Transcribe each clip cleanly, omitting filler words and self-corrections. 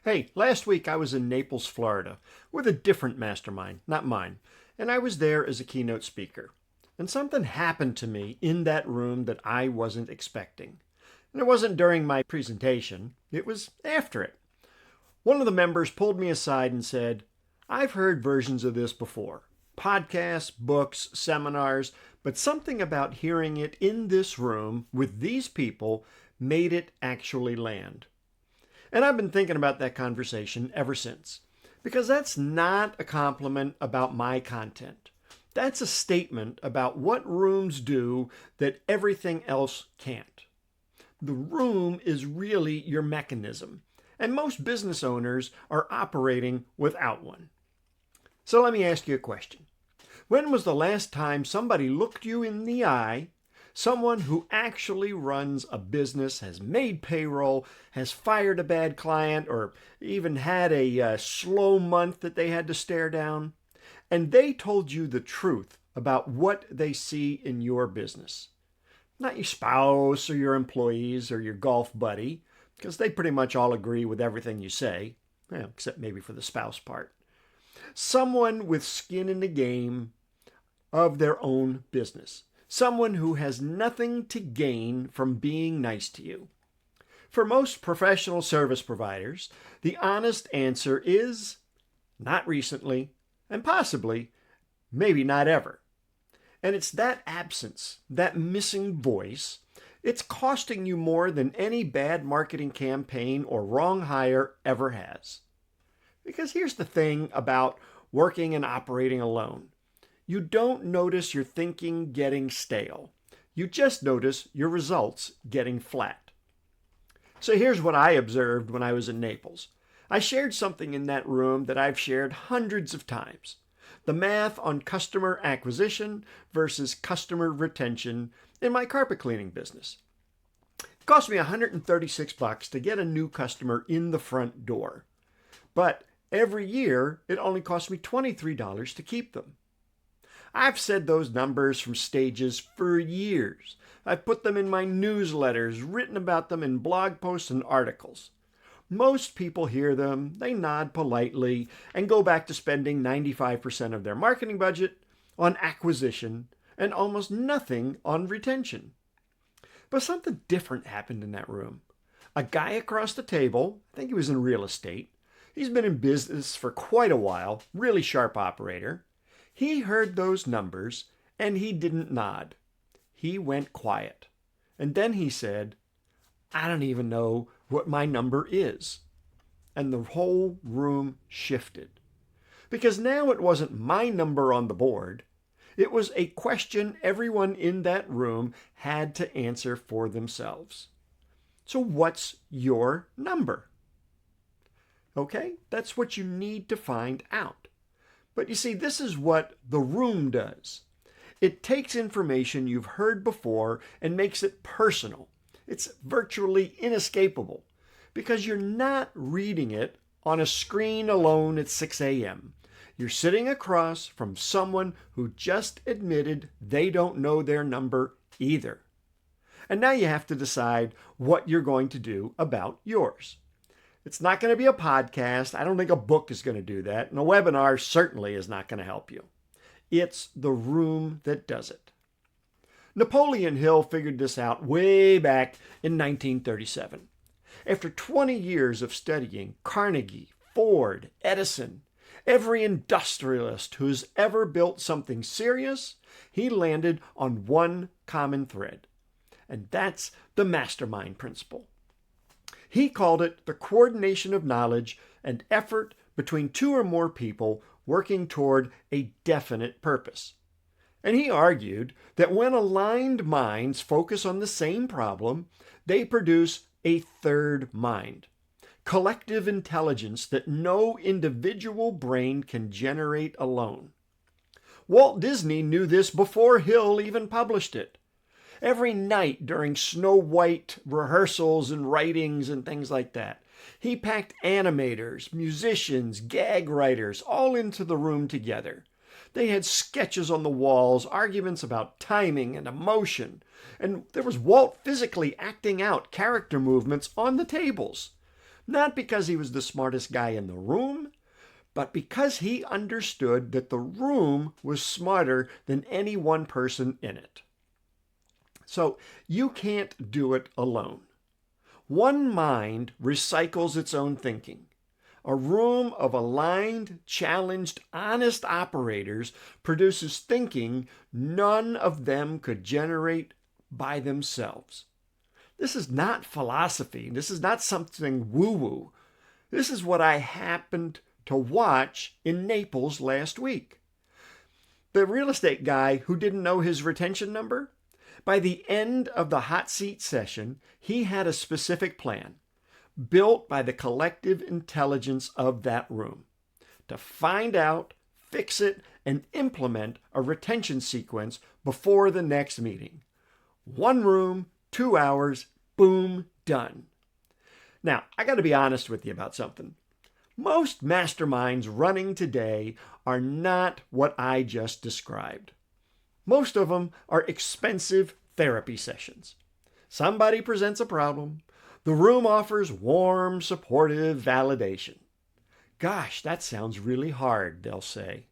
Hey, last week I was in Naples, Florida, with a different mastermind, not mine, and I was there as a keynote speaker. And something happened to me in that room that I wasn't expecting. And it wasn't during my presentation, it was after it. One of the members pulled me aside and said, "I've heard versions of this before. Podcasts, books, seminars, but something about hearing it in this room with these people made it actually land." And I've been thinking about that conversation ever since, because that's not a compliment about my content. That's a statement about what rooms do that everything else can't. The room is really your mechanism, and most business owners are operating without one. So let me ask you a question. When was the last time somebody looked you in the eye, someone who actually runs a business, has made payroll, has fired a bad client, or even had a slow month that they had to stare down, and they told you the truth about what they see in your business? Not your spouse or your employees or your golf buddy, because they pretty much all agree with everything you say, except maybe for the spouse part. Someone with skin in the game of their own business. Someone who has nothing to gain from being nice to you. For most professional service providers, the honest answer is not recently, and possibly, maybe not ever. And it's that absence, that missing voice, it's costing you more than any bad marketing campaign or wrong hire ever has. Because here's the thing about working and operating alone. You don't notice your thinking getting stale. You just notice your results getting flat. So here's what I observed when I was in Naples. I shared something in that room that I've shared hundreds of times. The math on customer acquisition versus customer retention in my carpet cleaning business. It cost me $136 to get a new customer in the front door. But every year, it only cost me $23 to keep them. I've said those numbers from stages for years. I've put them in my newsletters, written about them in blog posts and articles. Most people hear them, they nod politely, and go back to spending 95% of their marketing budget on acquisition and almost nothing on retention. But something different happened in that room. A guy across the table, I think he was in real estate, he's been in business for quite a while, really sharp operator. He heard those numbers, and he didn't nod. He went quiet. And then he said, "I don't even know what my number is." And the whole room shifted. Because now it wasn't my number on the board. It was a question everyone in that room had to answer for themselves. So what's your number? Okay, that's what you need to find out. But you see, this is what the room does. It takes information you've heard before and makes it personal. It's virtually inescapable because you're not reading it on a screen alone at 6 a.m. You're sitting across from someone who just admitted they don't know their number either. And now you have to decide what you're going to do about yours. It's not going to be a podcast. I don't think a book is going to do that. And a webinar certainly is not going to help you. It's the room that does it. Napoleon Hill figured this out way back in 1937. After 20 years of studying Carnegie, Ford, Edison, every industrialist who's ever built something serious, he landed on one common thread. And that's the mastermind principle. He called it the coordination of knowledge and effort between two or more people working toward a definite purpose. And he argued that when aligned minds focus on the same problem, they produce a third mind, collective intelligence that no individual brain can generate alone. Walt Disney knew this before Hill even published it. Every night during Snow White rehearsals and writings and things like that, he packed animators, musicians, gag writers all into the room together. They had sketches on the walls, arguments about timing and emotion, and there was Walt physically acting out character movements on the tables. Not because he was the smartest guy in the room, but because he understood that the room was smarter than any one person in it. So you can't do it alone. One mind recycles its own thinking. A room of aligned, challenged, honest operators produces thinking none of them could generate by themselves. This is not philosophy. This is not something woo-woo. This is what I happened to watch in Naples last week. The real estate guy who didn't know his retention number, by the end of the hot seat session, he had a specific plan built by the collective intelligence of that room to find out, fix it, and implement a retention sequence before the next meeting. One room, 2 hours, boom, done. Now, I got to be honest with you about something. Most masterminds running today are not what I just described. Most of them are expensive therapy sessions. Somebody presents a problem. The room offers warm, supportive validation. Gosh, that sounds really hard, they'll say.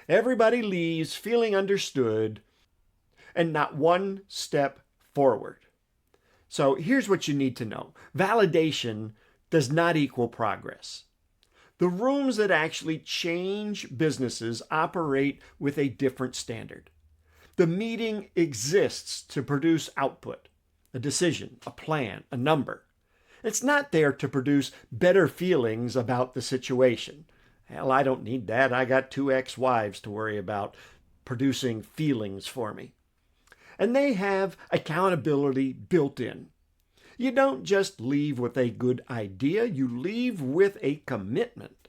Everybody leaves feeling understood and not one step forward. So here's what you need to know. Validation does not equal progress. The rooms that actually change businesses operate with a different standard. The meeting exists to produce output, a decision, a plan, a number. It's not there to produce better feelings about the situation. Hell, I don't need that. I got 2 ex-wives to worry about producing feelings for me. And they have accountability built in. You don't just leave with a good idea, you leave with a commitment.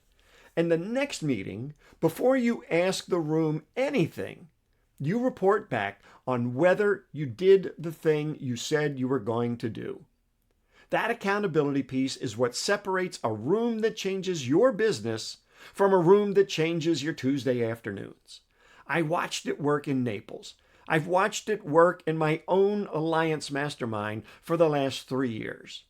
And the next meeting, before you ask the room anything, you report back on whether you did the thing you said you were going to do. That accountability piece is what separates a room that changes your business from a room that changes your Tuesday afternoons. I watched it work in Naples. I've watched it work in my own Alliance Mastermind for the last 3 years.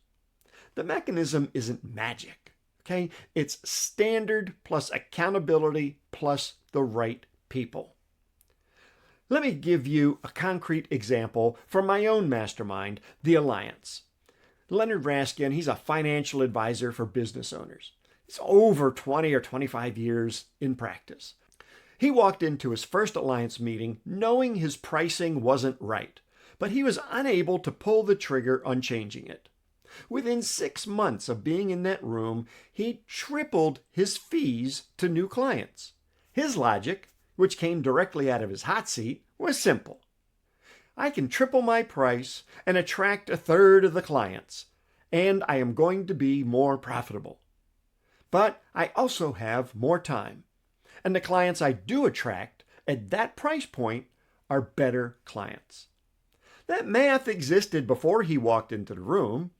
The mechanism isn't magic, okay? It's standard plus accountability plus the right people. Let me give you a concrete example from my own mastermind, the Alliance. Leonard Raskin, he's a financial advisor for business owners. He's over 20 or 25 years in practice. He walked into his first Alliance meeting knowing his pricing wasn't right, but he was unable to pull the trigger on changing it. Within 6 months of being in that room, he tripled his fees to new clients. His logic, which came directly out of his hot seat, was simple. I can triple my price and attract 1/3 of the clients, and I am going to be more profitable. But I also have more time. And the clients I do attract at that price point are better clients. That math existed before he walked into the room.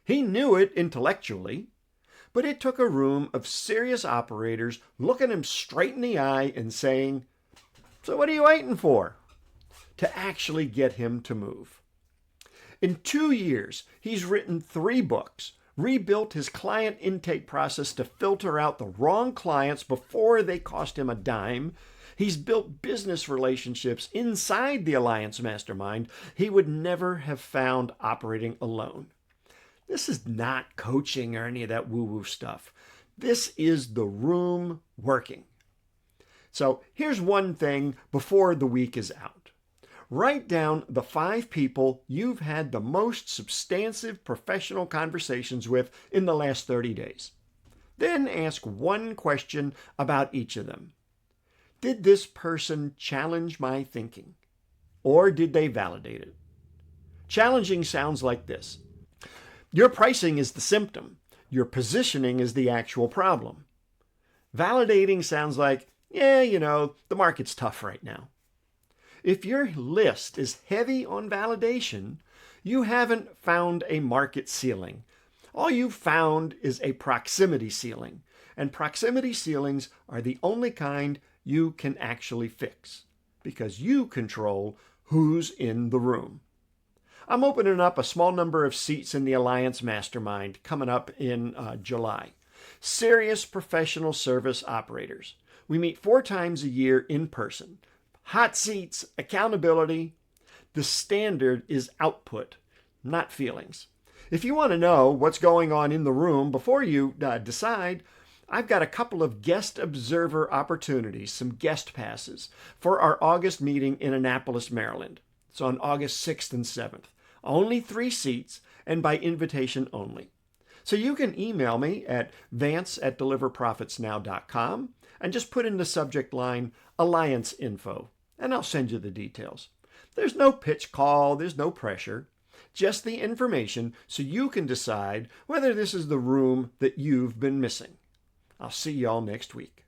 He knew it intellectually, but it took a room of serious operators looking him straight in the eye and saying, "So what are you waiting for?" to actually get him to move. In 2 years, he's written 3 books, rebuilt his client intake process to filter out the wrong clients before they cost him a dime. He's built business relationships inside the Alliance Mastermind he would never have found operating alone. This is not coaching or any of that woo-woo stuff. This is the room working. So here's one thing before the week is out. Write down the 5 people you've had the most substantive professional conversations with in the last 30 days. Then ask one question about each of them. Did this person challenge my thinking? Or did they validate it? Challenging sounds like this. Your pricing is the symptom. Your positioning is the actual problem. Validating sounds like, the market's tough right now. If your list is heavy on validation, you haven't found a market ceiling. All you've found is a proximity ceiling, and proximity ceilings are the only kind you can actually fix because you control who's in the room. I'm opening up a small number of seats in the Alliance Mastermind coming up in July. Serious professional service operators. We meet 4 times a year in person. Hot seats, accountability. The standard is output, not feelings. If you want to know what's going on in the room before you decide, I've got a couple of guest observer opportunities, some guest passes, for our August meeting in Annapolis, Maryland. It's on August 6th and 7th. Only 3 seats and by invitation only. So you can email me at vance@deliverprofitsnow.com and just put in the subject line Alliance Info, and I'll send you the details. There's no pitch call, there's no pressure, just the information so you can decide whether this is the room that you've been missing. I'll see y'all next week.